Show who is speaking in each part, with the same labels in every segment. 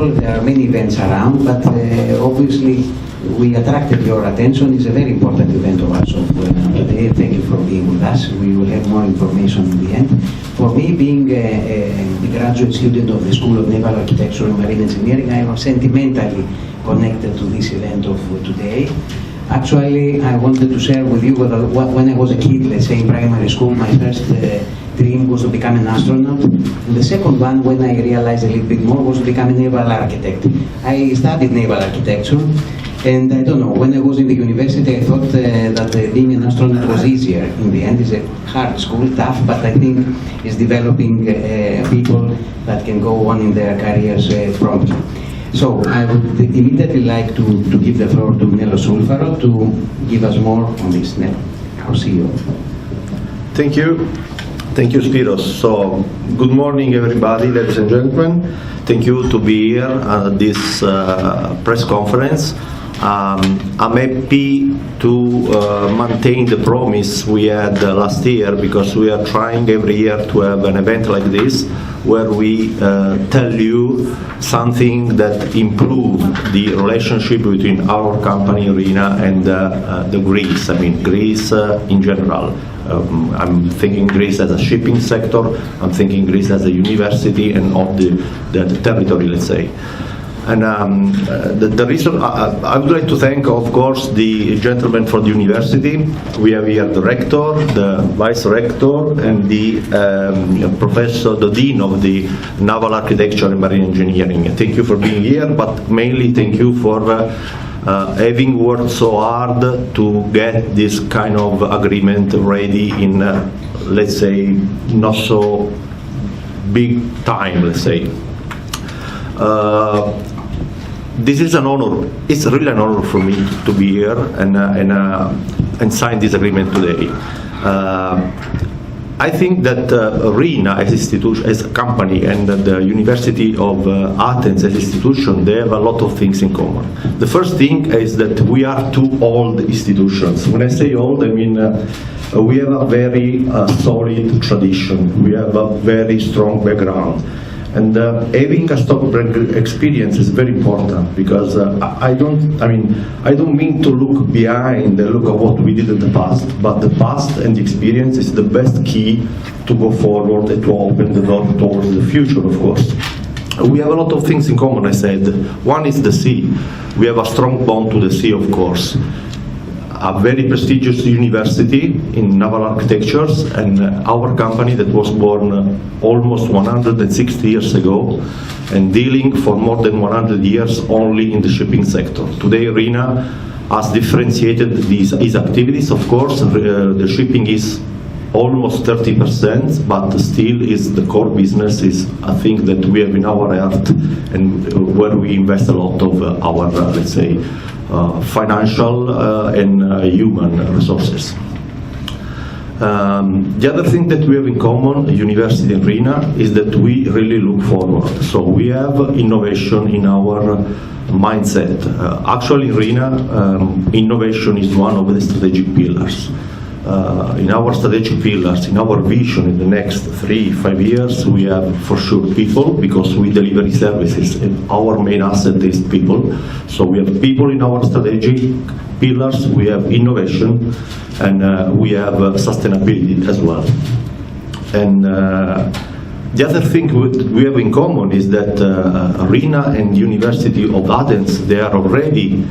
Speaker 1: There are many events around, but obviously we attracted your attention. It's a very important event of us today. Thank you for being with us. We will have more information in the end. For me, being a graduate student of the School of Naval Architecture and Marine Engineering, I am sentimentally connected to this event of today. Actually, I wanted to share with you when I was a kid, let's say in primary school, my first dream was to become an astronaut. And the second one, when I realized a little bit more, was to become a naval architect. I studied naval architecture, and I don't know, when I was in the university, I thought that being an astronaut was easier. In the end, it's a hard school, tough, but I think it's developing people that can go on in their careers promptly. So I would immediately like to give the floor to Nello Sulfaro to give us more on this. Nello, our CEO.
Speaker 2: Thank you. Thank you, Spiros. So, good morning, everybody, ladies and gentlemen. Thank you to be here at this press conference. I'm happy to maintain the promise we had last year, because we are trying every year to have an event like this where we tell you something that improves the relationship between our company, RINA, and the Greece. I mean, Greece in general. I'm thinking Greece as a shipping sector, I'm thinking Greece as a university and of the territory, let's say. And the reason I would like to thank, of course, the gentleman from the university. We have here the rector, the vice rector, and the professor, the dean of the naval architecture and marine engineering. Thank you for being here, but mainly thank you for having worked so hard to get this kind of agreement ready in, let's say, not so big time, let's say. This is an honor. It's really an honor for me to be here and sign this agreement today. I think that RINA as institution, as a company, and the University of Athens as institution, they have a lot of things in common. The first thing is that we are two old institutions. When I say old, I mean we have a very solid tradition. We have a very strong background. And having a stock experience is very important, because I don't mean to look behind and look at what we did in the past, but the past and the experience is the best key to go forward and to open the door towards the future, of course. We have a lot of things in common, I said. One is the sea. We have a strong bond to the sea, of course. A very prestigious university in naval architectures, and our company that was born almost 160 years ago and dealing for more than 100 years only in the shipping sector. Today RINA has differentiated its activities. Of course, the shipping is almost 30%, but still is the core business is a thing that we have in our heart and where we invest a lot of our, let's say, financial and human resources. The other thing that we have in common, University and RINA, is that we really look forward. So we have innovation in our mindset. Actually, in RINA, innovation is one of the strategic pillars. In our strategic pillars, in our vision in the next 3-5 years, we have for sure people, because we deliver services and our main asset is people. So we have people in our strategic pillars, we have innovation, and we have sustainability as well. And the other thing we have in common is that RINA and University of Athens, they are already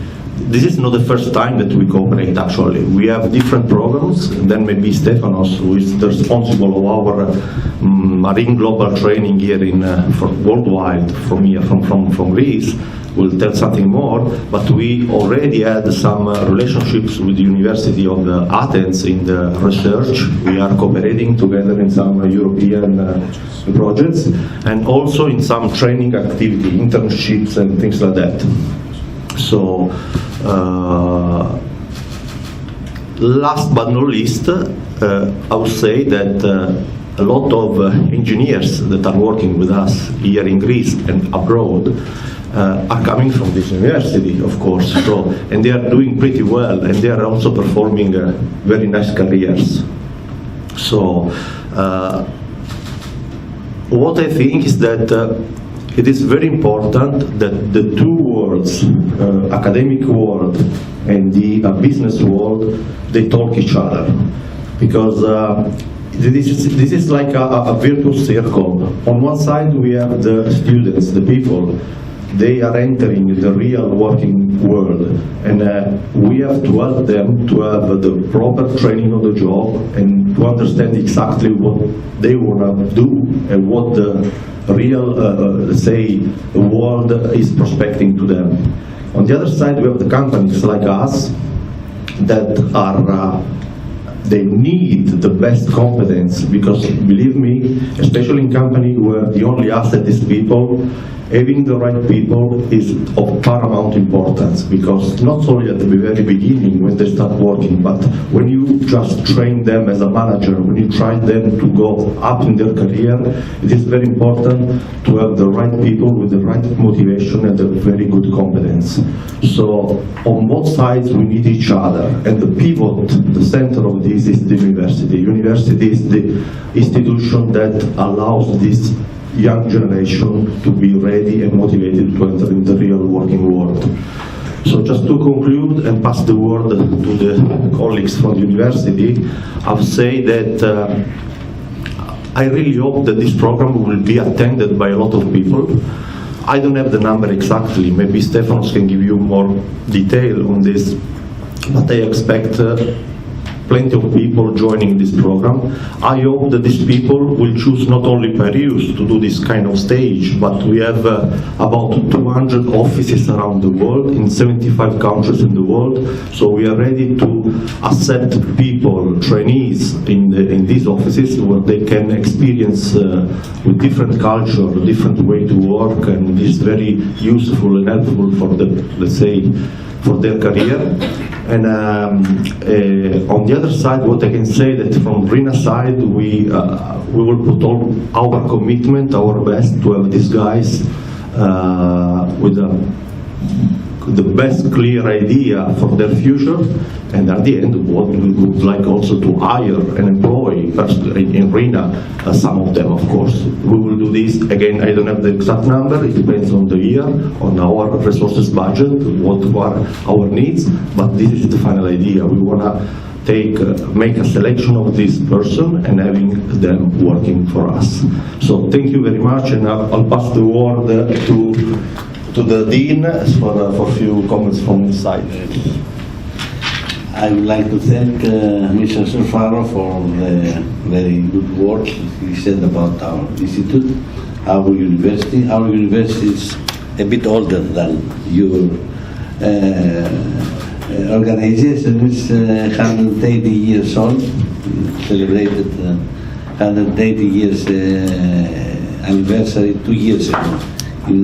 Speaker 2: this is not the first time that we cooperate, actually. We have different programs, and then maybe Stefanos, who is the responsible of our marine global training here for worldwide from here, from Greece, will tell something more, but we already had some relationships with the University of Athens in the research. We are cooperating together in some European projects, and also in some training activity, internships and things like that. So, last but not least, I would say that a lot of engineers that are working with us here in Greece and abroad are coming from this university, of course, so, and they are doing pretty well, and they are also performing very nice careers. So, what I think is that it is very important that the two worlds, academic world and the business world, they talk each other, because this is like a virtuous circle. On one side we have the students, the people. They are entering the real working world, and we have to help them to have the proper training on the job and to understand exactly what they want to do and what the real, let's say, world is prospecting to them. On the other side, we have the companies like us that are they need the best competence, because believe me, especially in company where the only asset is people, having the right people is of paramount importance, because not only at the very beginning when they start working, but when you just train them as a manager, when you try them to go up in their career, it is very important to have the right people with the right motivation and a very good competence. So on both sides we need each other, and the pivot, the center of this is the university. University is the institution that allows this young generation to be ready and motivated to enter in the real working world. So just to conclude and pass the word to the colleagues from the university, I would say that I really hope that this program will be attended by a lot of people. I don't have the number exactly, maybe Stefanos can give you more detail on this, but I expect plenty of people joining this program. I hope that these people will choose not only Paris to do this kind of stage, but we have about 200 offices around the world in 75 countries in the world. So we are ready to accept people, trainees in these offices where they can experience with different culture, different way to work, and this is very useful and helpful for the, let's say, for their career. And on the other side, what I can say that from RINA side, we will put all our commitment, our best to have these guys with the best clear idea for their future, and at the end what we would like also to hire and employ in RINA, some of them of course. We will do this, again I don't have the exact number, it depends on the year, on our resources budget, what are our needs, but this is the final idea. We want to make a selection of this person and having them working for us. So thank you very much, and I'll pass the word to the Dean for a few comments from his side.
Speaker 3: I would like to thank Mr. Surfaro for the very good work he said about our institute, our university. Our university is a bit older than your organization. It's 180 years old. We celebrated 180 years anniversary 2 years ago, in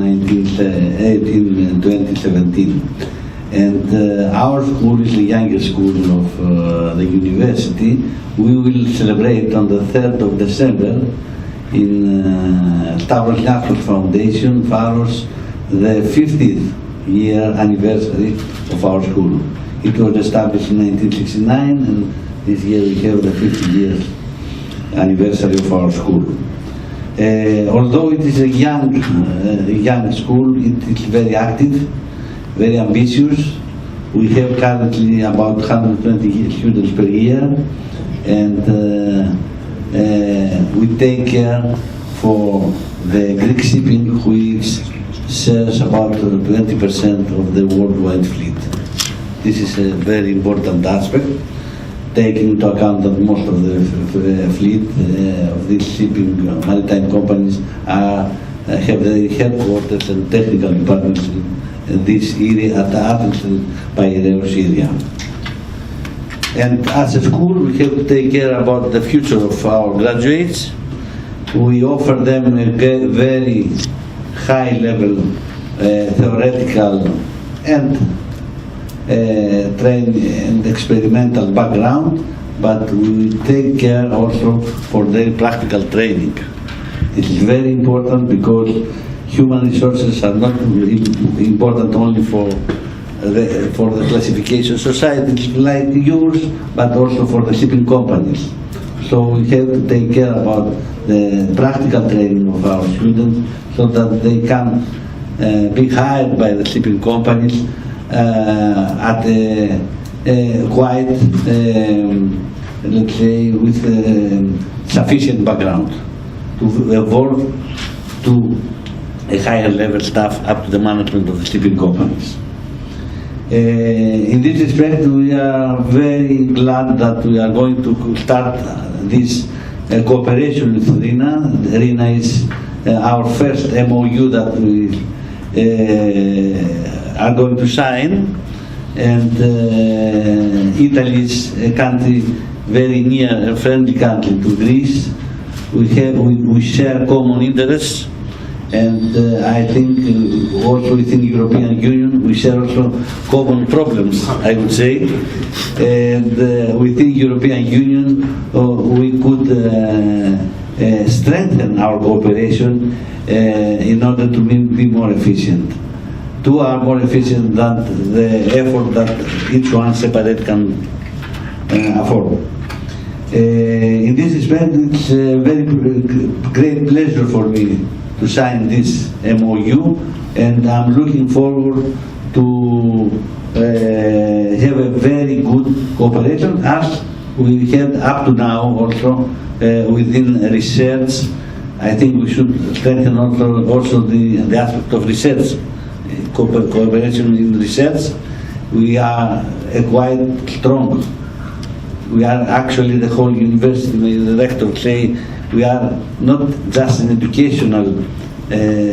Speaker 3: 2017. And our school is the youngest school of the university. We will celebrate on the 3rd of December in Stavros Liathos Foundation, Pharos, the 50th year anniversary of our school. It was established in 1969, and this year we have the 50 years anniversary of our school. Although it is a young school, it is very active, very ambitious. We have currently about 120 students per year, and we take care for the Greek shipping, which shares about 20% of the worldwide fleet. this is a very important aspect, taking into account that most of the fleet of these shipping maritime companies have their headquarters and technical departments in this area, at the Athens and Piraeus area. And as a school, we have to take care about the future of our graduates. We offer them a very high-level theoretical and training and experimental background, but we take care also for their practical training. It is very important because human resources are not important only for the classification societies like yours, but also for the shipping companies. So we have to take care about the practical training of our students so that they can be hired by the shipping companies at a quite, let's say, with sufficient background to evolve to a higher level staff up to the management of the shipping companies. In this respect, we are very glad that we are going to start this cooperation with RINA. RINA is our first MOU that we are going to sign, and Italy is a country very near, a friendly country to Greece. We share common interests, and I think also within the European Union we share also common problems, I would say, and within the European Union we could strengthen our cooperation in order to be more efficient. Two are more efficient than the effort that each one separate can afford. In this respect, it's a very great pleasure for me to sign this MOU, and I'm looking forward to have a very good cooperation as we had up to now also within research. I think we should strengthen also the aspect of research, cooperation in research. We are quite strong. We are actually the whole university, the rector say, we are not just an educational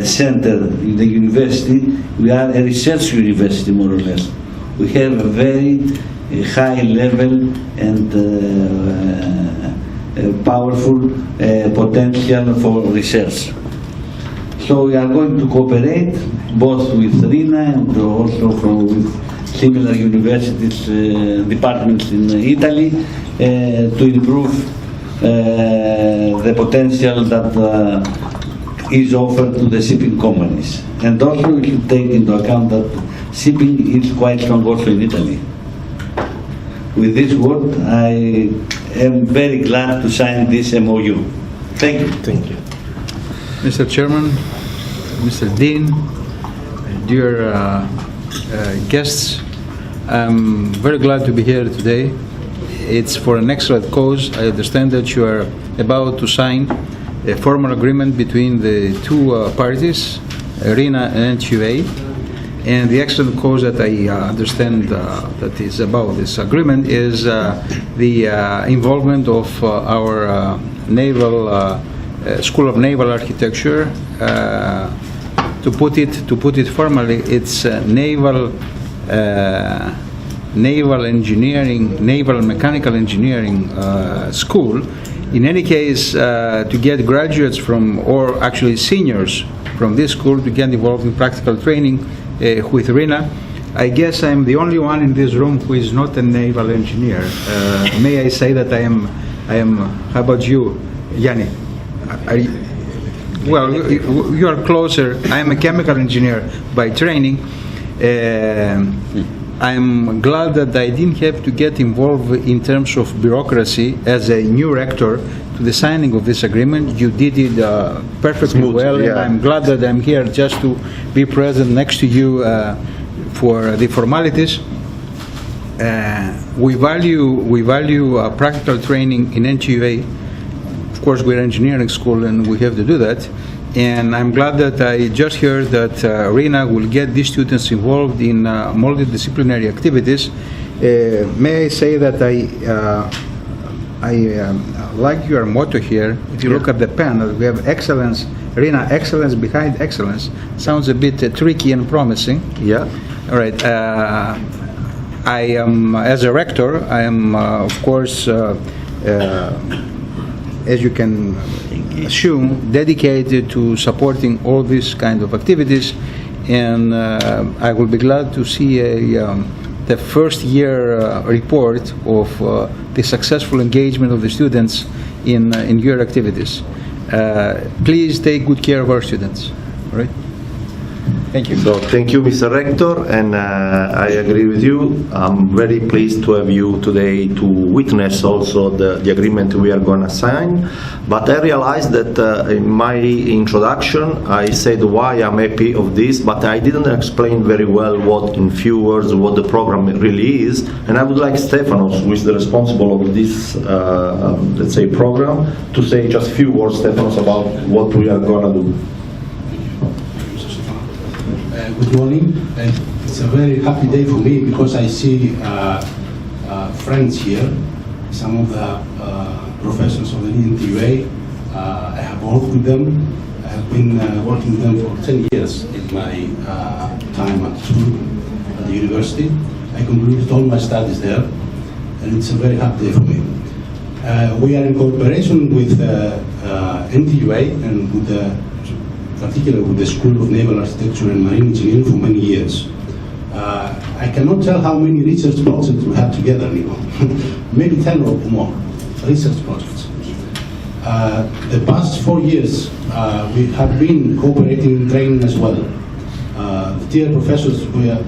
Speaker 3: center in the university, we are a research university more or less. We have a very high level and powerful potential for research. So we are going to cooperate both with RINA and also with similar universities, departments in Italy to improve the potential that is offered to the shipping companies. And also we should take into account that shipping is quite strong also in Italy. With this word, I am very glad to sign this MOU. Thank you.
Speaker 2: Thank you.
Speaker 4: Mr. Chairman, Mr. Dean, dear guests, I'm very glad to be here today. It's for an excellent cause. I understand that you are about to sign a formal agreement between the two parties, RINA and NTUA, and the excellent cause that I understand that is about this agreement is the involvement of our Naval School of Naval Architecture. To put it formally, it's naval engineering, naval mechanical engineering school. In any case, to get graduates from, or actually seniors from this school to get involved in practical training with RINA. I guess I'm the only one in this room who is not a naval engineer. May I say that I am, how about you, Yanni? Well, you are closer. I am a chemical engineer by training. I'm glad that I didn't have to get involved in terms of bureaucracy as a new rector to the signing of this agreement. You did it perfectly well, yeah. And I'm glad that I'm here just to be present next to you for the formalities. We value practical training in NTUA of course, we're engineering school and we have to do that. And I'm glad that I just heard that RINA will get these students involved in multidisciplinary activities. May I say that I like your motto here. If you look at the pen, we have excellence, RINA, excellence behind excellence. Sounds a bit tricky and promising.
Speaker 2: Yeah.
Speaker 4: All right. I am, as a rector, I am, of course, as you can assume, dedicated to supporting all these kind of activities, and I will be glad to see the first year report of the successful engagement of the students in your activities. Please take good care of our students. All right? Thank you.
Speaker 2: So thank you, Mr. Rector, and I agree with you. I'm very pleased to have you today to witness also the agreement we are going to sign. But I realized that in my introduction I said why I'm happy of this, but I didn't explain very well what, in few words, what the program really is. And I would like Stefanos, who is the responsible of this, let's say, program, to say just a few words, Stefanos, about what we are going to do.
Speaker 5: Good morning, and it's a very happy day for me because I see friends here, some of the professors of the NTUA. I have worked with them. I have been working with them for 10 years in my time at school, at the university. I completed all my studies there, and it's a very happy day for me. We are in cooperation with NTUA and with particularly with the School of Naval Architecture and Marine Engineering for many years. I cannot tell how many research projects we have together, maybe 10 or more research projects. The past 4 years we have been cooperating in training as well. The dear professors who are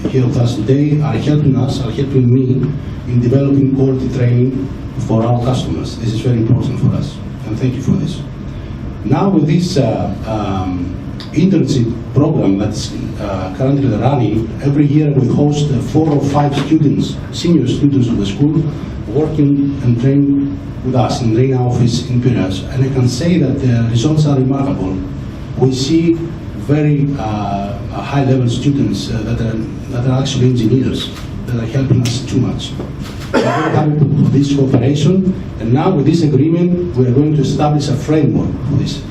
Speaker 5: here with us today are helping me in developing quality training for our customers. This is very important for us, and thank you for this. Now with this internship program that's currently running, every year we host 4 or 5 students, senior students of the school, working and training with us in RINA office in Piraeus. And I can say that the results are remarkable. We see very high-level students that are actually engineers that are helping us too much. We are very happy with this cooperation, and now with this agreement we are going to establish a framework for this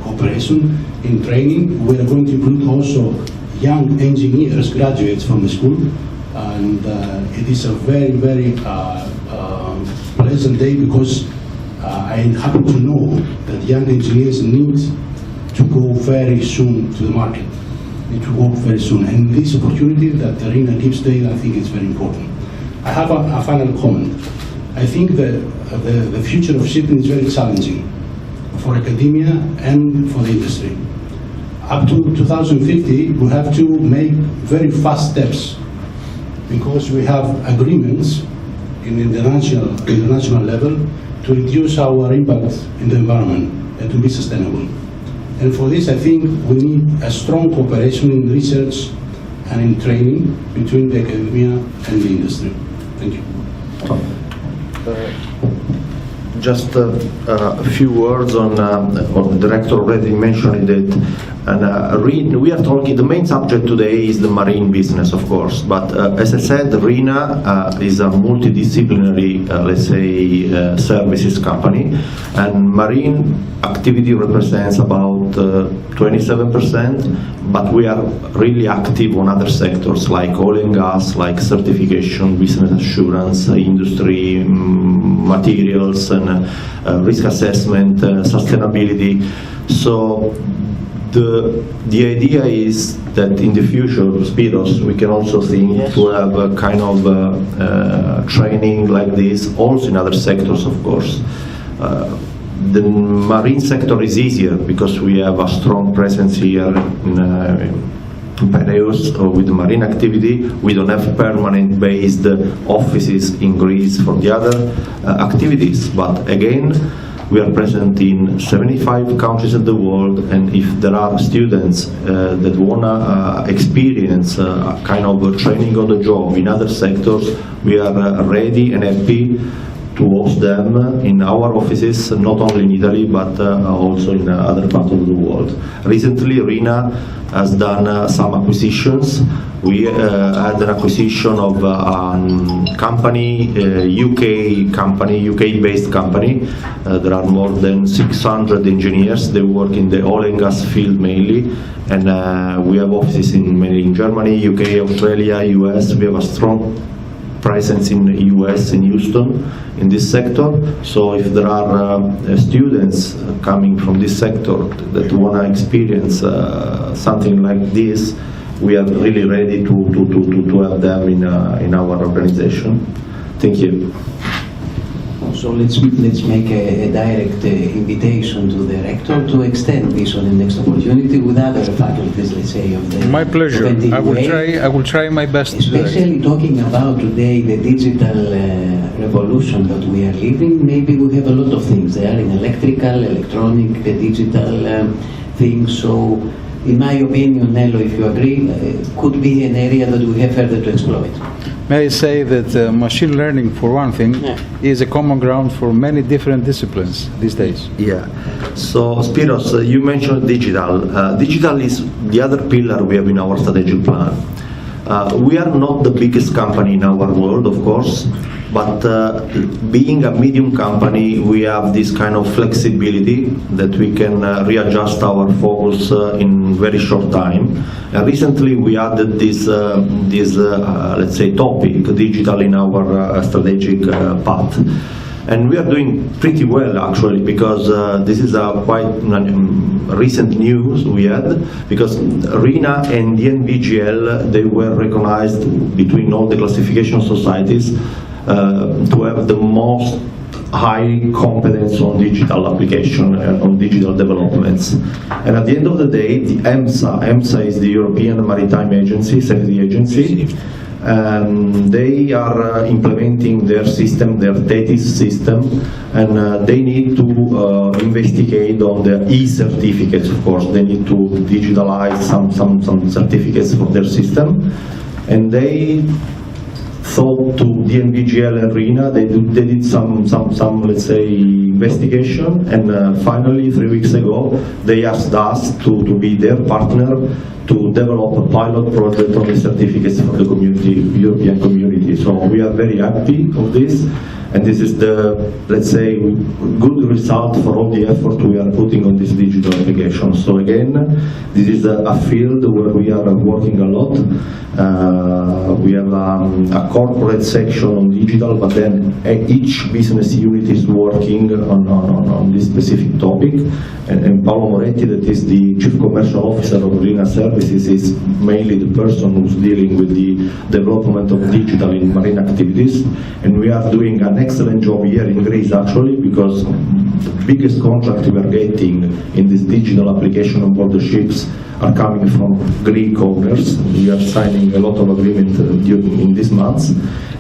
Speaker 5: cooperation in training. We are going to include also young engineers, graduates from the school, and it is a very, very pleasant day because I happen to know that young engineers need to go very soon to the market, need to work very soon, and this opportunity that the RINA gives today, I think is very important. I have a final comment. I think that the future of shipping is very challenging for academia and for the industry. Up to 2050, we have to make very fast steps because we have agreements in international level to reduce our impact in the environment and to be sustainable. And for this, I think we need a strong cooperation in research and in training between the academia and the industry. Thank you.
Speaker 2: Just a few words on the director already mentioned it, and we are talking, the main subject today is the marine business, of course, but as I said, RINA is a multidisciplinary, let's say, services company, and marine activity represents about 27%, but we are really active on other sectors like oil and gas, like certification, business assurance, industry, materials, and risk assessment, sustainability. So the idea is that in the future, Spiros, we can also think to have a kind of training like this also in other sectors, of course. The marine sector is easier because we have a strong presence here in Piraeus with the marine activity. We don't have permanent based offices in Greece for the other activities, but again, we are present in 75 countries in the world, and if there are students that want to experience a kind of training on the job in other sectors, we are ready and happy to host them in our offices, not only in Italy but also in other parts of the world. Recently, RINA has done some acquisitions. We had an acquisition of a company, UK-based company. There are more than 600 engineers. They work in the oil and gas field mainly, and we have offices mainly in Germany, UK, Australia, US. We have a strong presence in the US, in Houston, in this sector. So if there are students coming from this sector that want to experience something like this, we are really ready to have them in our organization. Thank you.
Speaker 1: So let's make a direct invitation to the rector to extend this on the next opportunity with other faculties, let's say, of the
Speaker 4: My pleasure.
Speaker 1: of NTUA.
Speaker 4: I will try my best.
Speaker 1: Especially talking about today the digital revolution that we are living. Maybe we have a lot of things there in electrical, electronic, digital things. So, in my opinion, Nello, if you agree, could be an area that we have further to exploit.
Speaker 4: May I say that machine learning, for one thing, is a common ground for many different disciplines these days.
Speaker 2: Yeah. So, Spiros, you mentioned digital. Digital is the other pillar we have in our strategic plan. We are not the biggest company in our world, of course, but being a medium company, we have this kind of flexibility that we can readjust our focus in very short time. And recently we added this let's say, topic, digital, in our strategic path. And we are doing pretty well, actually, because this is a quite recent news we had, because RINA and the NVGL, they were recognized between all the classification societies to have the most high competence on digital application and on digital developments. And at the end of the day, the EMSA is the European Maritime Agency, Safety Agency, and they are implementing their system, their TETIS system, and they need to investigate on the e-certificates, of course. They need to digitalize some certificates for their system, and they thought to the NVGL and RINA, they did some let's say, investigation, and finally 3 weeks ago they asked us to be their partner to develop a pilot project on the certificates for the community, European community. So we are very happy of this, and this is the, let's say, good result for all the effort we are putting on this digital application. So again, this is a field where we are working a lot. We have a corporate section on digital, but then each business unit is working on this specific topic. And Paolo Moretti, that is the Chief Commercial Officer of RINA Services, is mainly the person who's dealing with the development of digital in marine activities. And we are doing an excellent job here in Greece, actually, because the biggest contract we are getting in this digital application on board the ships are coming from Greek owners. We are signing a lot of agreement in these months,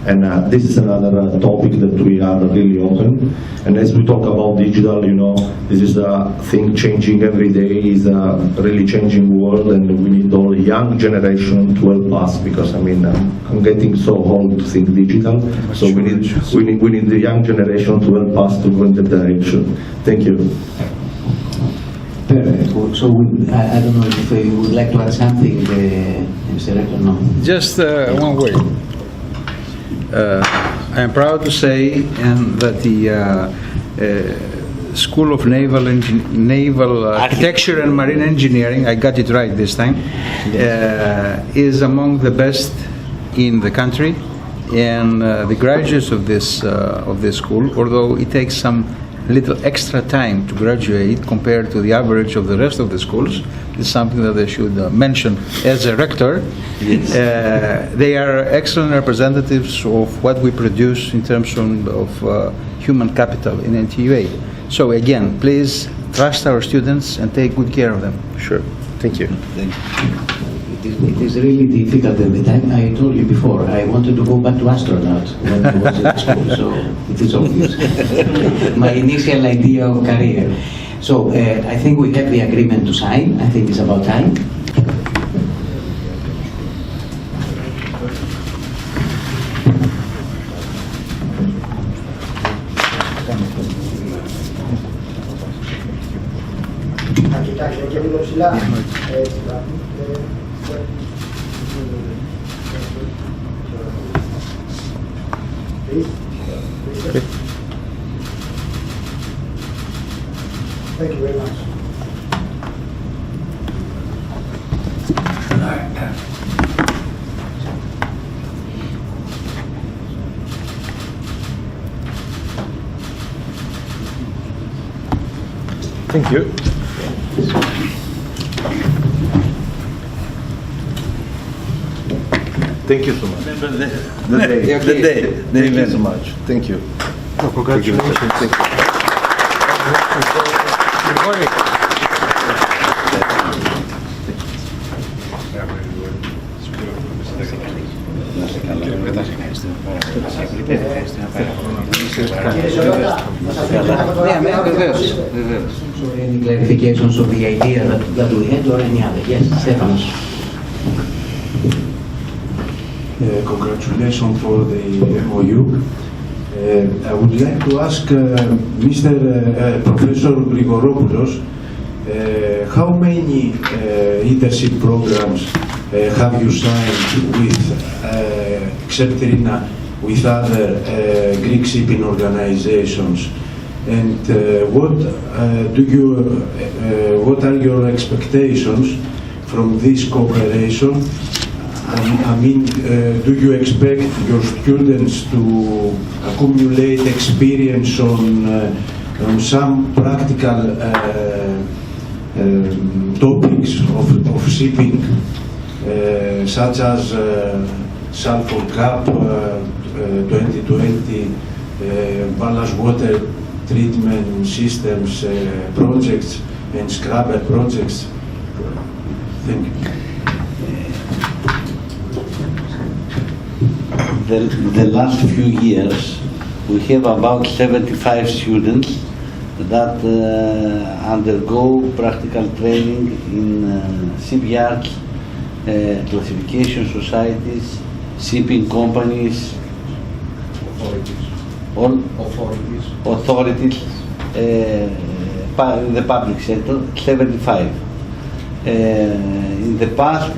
Speaker 2: and this is another topic that we are really open. And as we talk about digital, you know, this is a thing changing every day, is a really changing world, and we need all the young generation to help us, because I mean, I'm getting so old to think digital, so we need the young generation to help us to go in that direction. Thank you.
Speaker 1: Perfect. So I don't know if you would like to add something, Mr. Rector, no?
Speaker 4: Just one word. I am proud to say that the School of Naval Architecture and Marine Engineering, I got it right this time, is among the best in the country, and the graduates of this school, although it takes some little extra time to graduate compared to the average of the rest of the schools, is something that I should mention as a rector. Yes. They are excellent representatives of what we produce in terms of human capital in NTUA. So again, please trust our students and take good care of them.
Speaker 2: Sure. Thank you.
Speaker 3: Thank you.
Speaker 1: It is really difficult at the time. I told you before, I wanted to go back to astronaut when I was at school, so it is obvious. My initial idea of career. So I think we have the agreement to sign. I think it's about time.
Speaker 6: κοιτάξτε και λίγο ψηλά. Έτσι, Thank you very much.
Speaker 2: Thank you. Thank you so much.
Speaker 3: The day.
Speaker 2: Thank you so much. Thank you.
Speaker 4: Congratulations.
Speaker 2: Thank you.
Speaker 1: So any clarifications of the idea that we had or any other? Yes, Stefanos.
Speaker 7: Congratulations for the MOU. I would like to ask Mr. Professor Grigoropoulos, how many internship programs have you signed with, except RINA, with other Greek shipping organizations? And what are your expectations from this cooperation? I mean, do you expect your students to accumulate experience on some practical topics of shipping, such as sulfur cap 2020, ballast water treatment systems projects and scrubber projects? Thank you.
Speaker 3: The last few years, we have about 75 students that undergo practical training in shipyards, classification societies, shipping companies, authorities, the public sector, 75. In the past,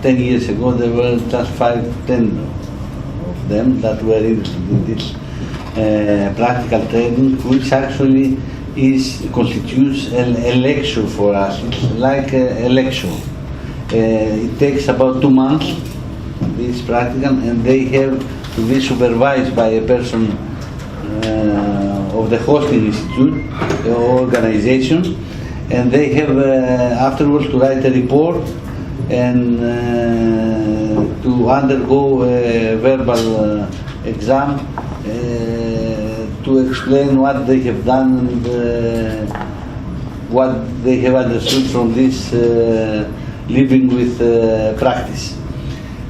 Speaker 3: 10 years ago, there were just 5-10 of them that were interested in this practical training, which actually constitutes a lecture for us. It's like a lecture. It takes about 2 months, this practical, and they have to be supervised by a person of the hosting institute or organization, and they have afterwards to write a report and to undergo a verbal exam to explain what they have done and what they have understood from this living with practice.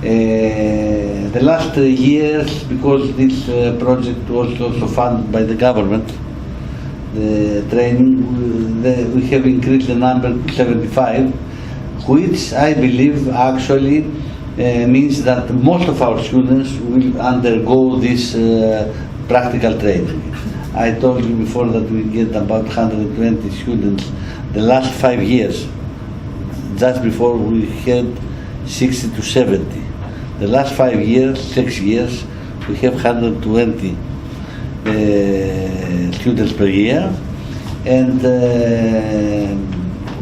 Speaker 3: The last years, because this project was also funded by the government, the training, we have increased the number to 75, which I believe actually means that most of our students will undergo this practical training. I told you before that we get about 120 students the last 5 years. Just before we had 60 to 70. The last 5 years, 6 years, we have 120 students per year, and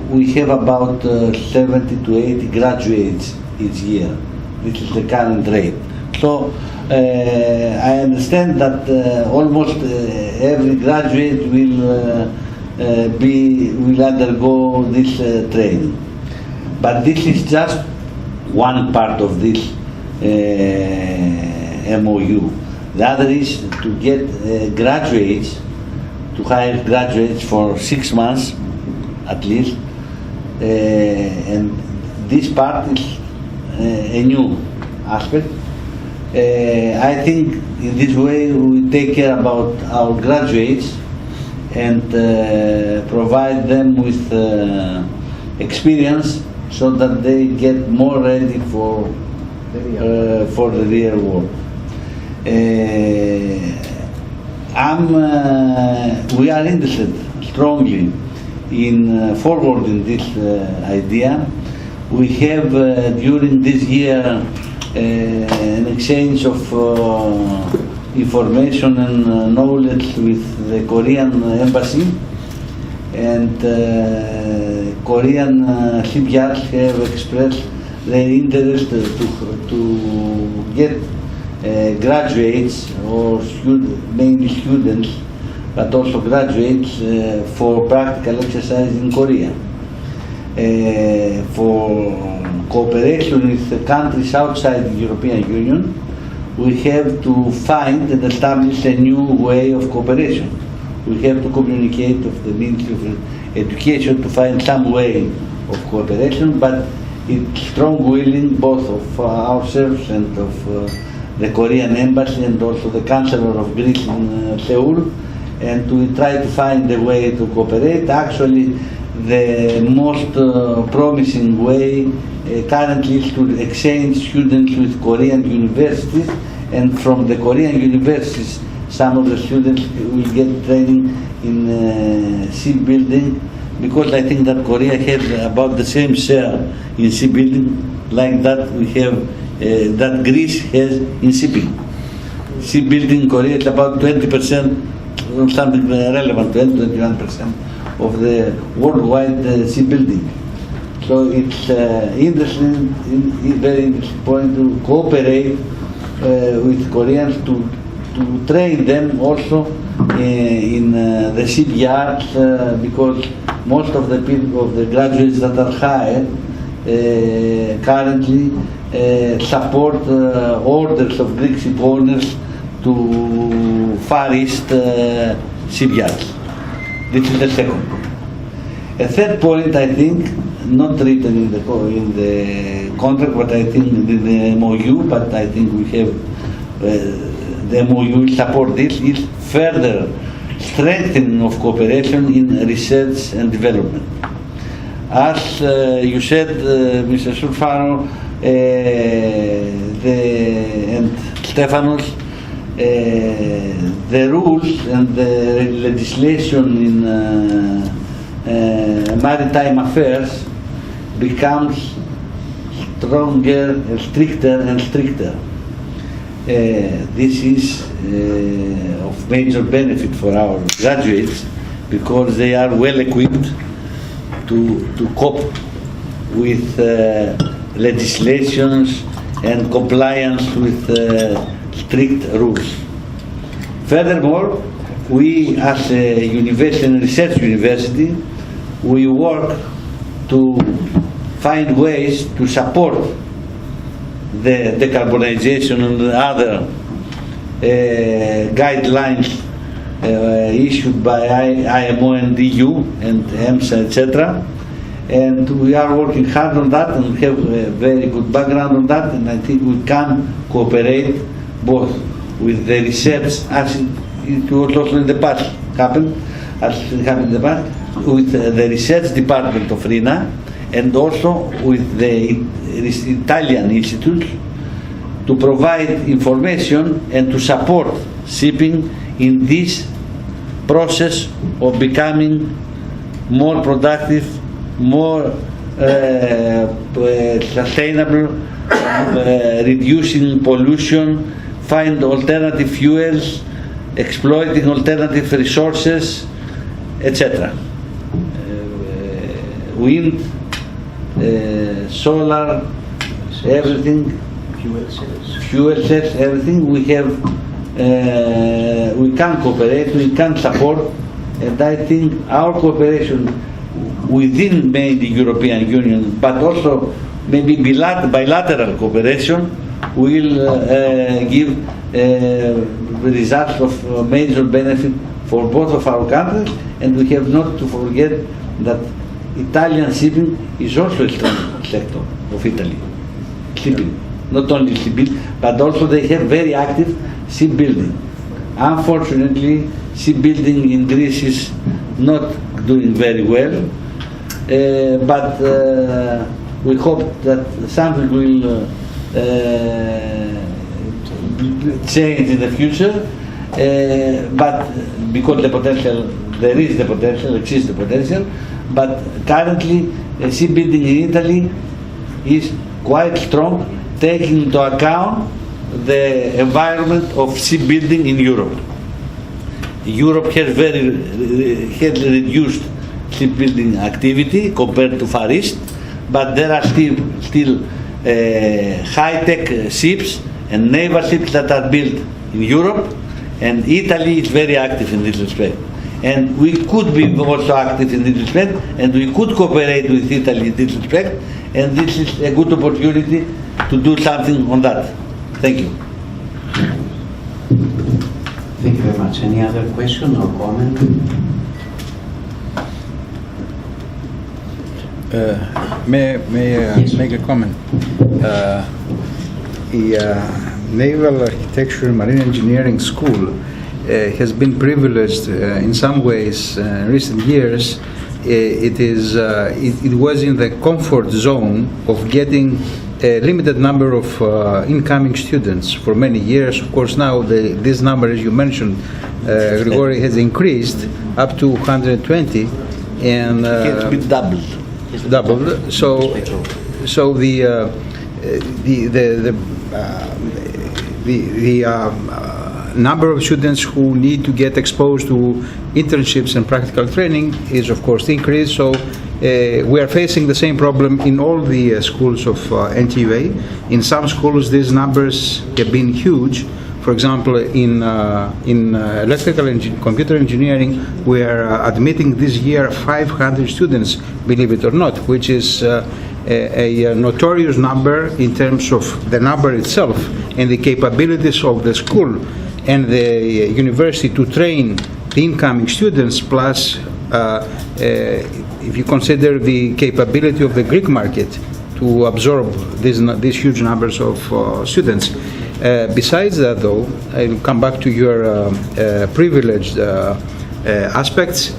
Speaker 3: we have about 70 to 80 graduates each year. This is the current rate. So I understand that almost every graduate will undergo this training. But this is just one part of this MOU. The other is to get graduates, to hire graduates for 6 months at least, and this part is a new aspect. I think in this way we take care about our graduates and provide them with experience so that they get more ready for the real world. We are interested strongly in forwarding this idea. We have during this year an exchange of information and knowledge with the Korean embassy, and Korean shipyards have expressed their interest to get graduates or mainly students, but also graduates for practical exercise in Korea. For cooperation with the countries outside the European Union, we have to find and establish a new way of cooperation. We have to communicate with the Ministry of Education to find some way of cooperation, but it's strong willing both of ourselves and of the Korean embassy and also the Chancellor of Greece in Seoul, and we try to find a way to cooperate. Actually, the most promising way currently is to exchange students with Korean universities, and from the Korean universities some of the students will get training in shipbuilding, because I think that Korea has about the same share in shipbuilding like that we have that Greece has in shipping. Shipbuilding in Korea is about 20%, something relevant, 20-21% of the worldwide shipbuilding. So it's interesting, very interesting point to cooperate with Koreans to train them also in the shipyards, because most of the people, of the graduates that are hired currently support orders of Greek ship owners to Far East shipyards. This is the second point. A third point, I think, not written in the contract, but I think in the MOU, but I think we have the MOU will support this, is further strengthening of cooperation in research and development. As you said, Mr. Surfano and Stefanos, the rules and the legislation in maritime affairs becomes stronger, stricter and stricter. This is of major benefit for our graduates, because they are well equipped to cope with legislations and compliance with strict rules. Furthermore, we as a university and research university, we work to find ways to support the decarbonization and other guidelines issued by IMO and EU and EMSA, etc. And we are working hard on that, and we have a very good background on that, and I think we can cooperate both with the research, as it was also in the past happened, as it happened in the past, with the research department of RINA, and also with the Italian institutes, to provide information and to support shipping in this process of becoming more productive, more sustainable, reducing pollution, find alternative fuels, exploiting alternative resources, etc. Wind, solar, everything, fuel cells, everything. We have, we can cooperate, we can support, and I think our cooperation within maybe the European Union, but also maybe bilateral cooperation, will give results of major benefit for both of our countries. And we have not to forget that Italian shipping is also a strong sector of Italy. Shipping, not only shipbuilding, but also they have very active shipbuilding. Unfortunately, shipbuilding in Greece is not doing very well, but we hope that something will change in the future, but because the potential there is the potential, exists the potential, but currently shipbuilding in Italy is quite strong, taking into account the environment of shipbuilding in Europe. Europe has has reduced shipbuilding activity compared to Far East, but there are still high-tech ships and naval ships that are built in Europe, and Italy is very active in this respect. And we could be also active in this respect, and we could cooperate with Italy in this respect, and this is a good opportunity to do something on that. Thank you.
Speaker 1: Thank you very much. Any other question or comment?
Speaker 4: May I make a comment? The Naval Architecture and Marine Engineering School has been privileged in some ways in recent years. It was in the comfort zone of getting a limited number of incoming students for many years. Of course, now this number, as you mentioned, Grigori, has increased up to 120, and
Speaker 3: It's been doubled.
Speaker 4: doubled. So the number of students who need to get exposed to internships and practical training is, of course, increased. So we are facing the same problem in all the schools of NTUA. In some schools, these numbers have been huge. For example, in electrical and computer engineering, we are admitting this year 500 students, believe it or not, which is a notorious number in terms of the number itself and the capabilities of the school and the university to train the incoming students, plus if you consider the capability of the Greek market to absorb these huge numbers of students. Besides that, though, I'll come back to your privileged aspects.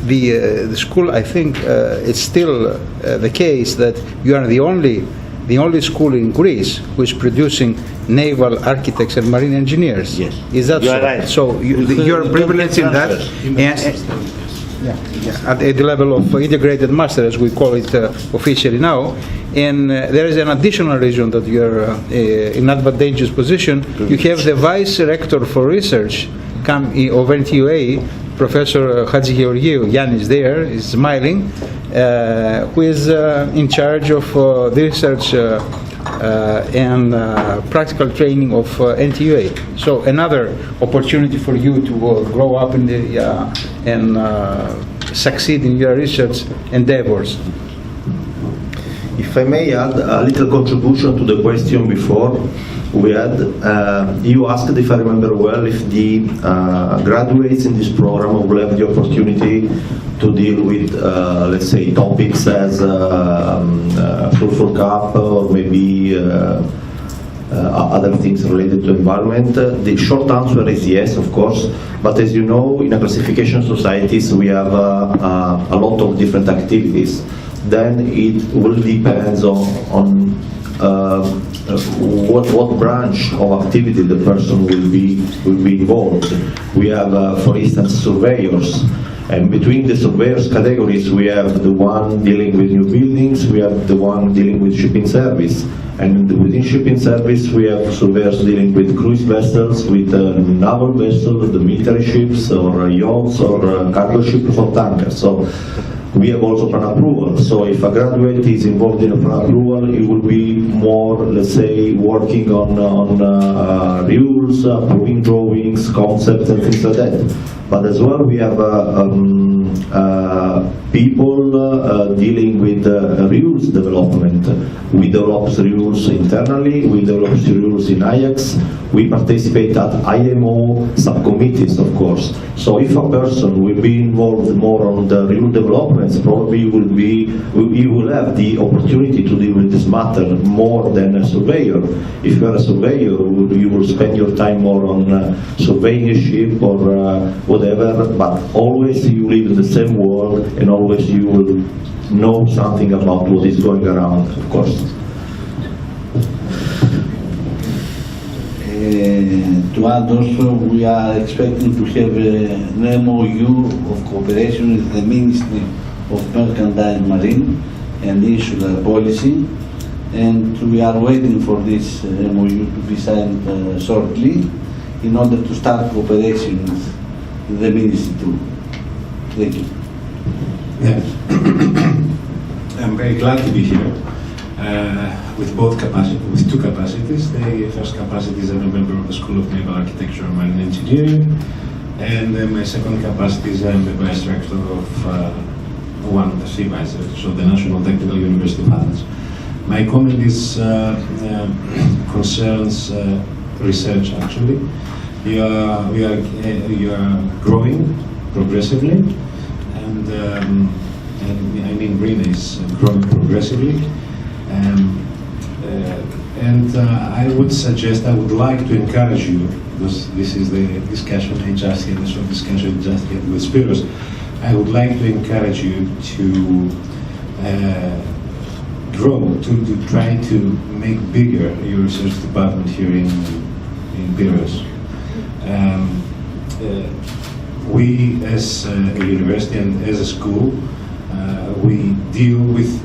Speaker 4: The school, I think, it's still the case that you are the only school in Greece who is producing naval architects and marine engineers.
Speaker 3: Yes.
Speaker 4: Is that
Speaker 3: You
Speaker 4: so?
Speaker 3: are right.
Speaker 4: So you're privileged in that. At the level of integrated master, as we call it officially now. And there is an additional reason that you're in advantageous position. You have the vice rector for research of NTUA, Professor Hadzi Georgiou. Jan is there, is smiling, who is in charge of the research and practical training of NTUA. So another opportunity for you to grow up in the and succeed in your research endeavors.
Speaker 2: If I may add a little contribution to the question before we had, you asked, if I remember well, if the graduates in this program will have the opportunity to deal with, let's say, topics as sulfur cap or maybe other things related to environment. The short answer is yes, of course, but as you know, in a classification societies we have a lot of different activities. Then it will depend on what branch of activity the person will be involved. We have, for instance, surveyors, and between the surveyors categories we have the one dealing with new buildings, we have the one dealing with shipping service, and within shipping service we have surveyors dealing with cruise vessels, with naval vessels, the military ships, or yachts, or cargo ships or tankers. So we have also plan approval. So if a graduate is involved in a plan approval, he will be more, let's say, working on rules, approving drawings, concepts, and things like that. But as well, we have people dealing with rules development. We develop rules internally, we develop rules in Ajax, we participate at IMO subcommittees, of course. So if a person will be involved more on the rule developments, probably he will have the opportunity to deal with this matter more than a surveyor. If you are a surveyor, you will spend your time more on surveying a ship or whatever, but always you live in the same world and always you will know something about what is going around, of course.
Speaker 3: To add also, we are expecting to have an MOU of cooperation with the Ministry of Mercantile, Marine and Insular Policy, and we are waiting for this MOU to be signed shortly in order to start cooperation with the Ministry too. Thank you.
Speaker 7: Yeah. I'm very glad to be here with two capacities. The first capacity is I'm a member of the School of Naval Architecture and Marine Engineering, and my second capacity is I'm the vice rector of one of the three vice rectors of the National Technical University of Athens. My comment is concerns research. Actually, you are growing progressively, and I mean RINA is growing progressively. I would suggest, I would like to encourage you, because this is the discussion I just had, the short discussion I just had with Spiros, I would like to encourage you to grow, to try to make bigger your research department here in Piraeus. We as a university and as a school, we deal with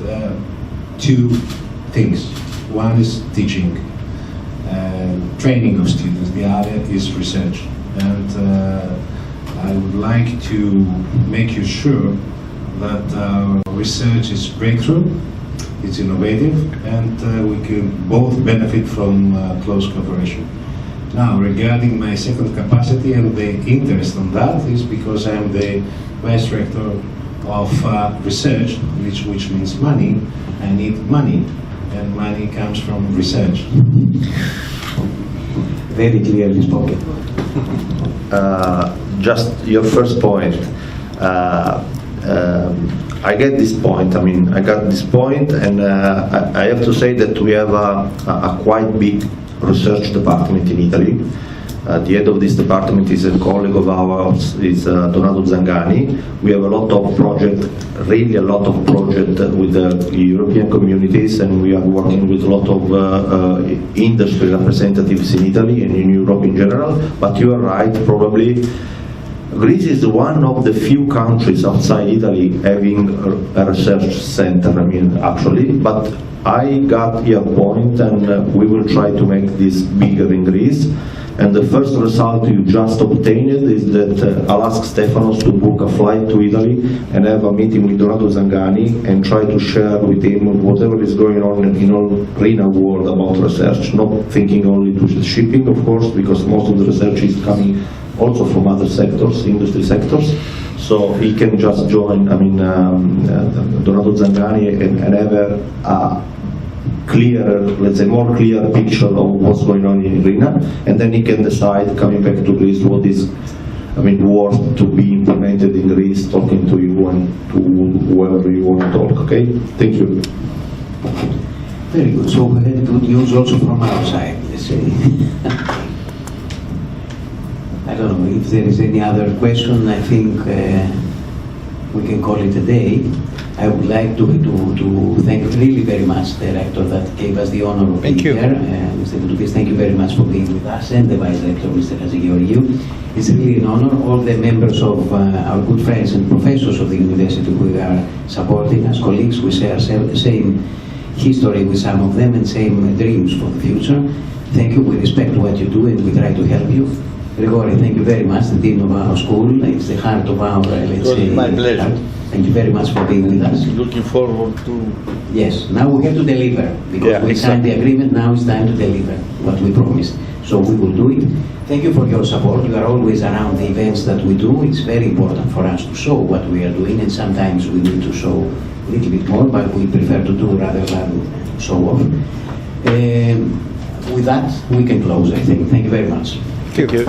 Speaker 7: two things. One is teaching, training of students. The other is research. And I would like to make you sure that our research is breakthrough, it's innovative, and we can both benefit from close cooperation. Now, regarding my second capacity and the interest on that is because I'm the vice rector of research, which means money. I need money, and money comes from research.
Speaker 1: Very clearly spoken.
Speaker 2: Just your first point. I get this point. I mean, I got this point, and I have to say that we have a quite big research department in Italy. The head of this department is a colleague of ours, is Donato Zangani. We have a lot of projects, really a lot of projects with the European communities, and we are working with a lot of industry representatives in Italy and in Europe in general. But you are right, probably Greece is one of the few countries outside Italy having a research center, I mean, actually, but I got your point, and we will try to make this bigger in Greece. And the first result you just obtained is that I'll ask Stefanos to book a flight to Italy and have a meeting with Donato Zangani and try to share with him whatever is going on in all RINA world about research, not thinking only to the shipping, of course, because most of the research is coming also from other sectors, industry sectors. So he can just join, I mean, Donato Zangani and have a clearer, let's say more clear picture of what's going on in RINA, and then he can decide, coming back to Greece, what is, I mean, worth to be implemented in Greece, talking to you and to whoever you want to talk, okay? Thank you.
Speaker 1: Very good. So we had good news also from our side, let's say. I don't know if there is any other question. I think we can call it a day. I would like to thank really very much the rector that gave us the honor of being here. Mr. Boutoukas, thank you very much for being with us, and the vice rector, Mr. Hadjigeorgiou. It's really an honor. All the members of our good friends and professors of the university who are supporting us, colleagues, we share same history with some of them and same dreams for the future. Thank you. We respect what you do and we try to help you. Grigori, thank you very much, the dean of our school. It's the heart of our, let's say,
Speaker 3: my pleasure.
Speaker 1: Thank you very much for being with us.
Speaker 3: Looking forward to...
Speaker 1: Yes, now we have to deliver, because we signed the agreement, now it's time to deliver what we promised. So we will do it. Thank you for your support. You are always around the events that we do. It's very important for us to show what we are doing, and sometimes we need to show a little bit more, but we prefer to do rather than show off. With that, we can close, I think. Thank you very much.
Speaker 2: Thank you.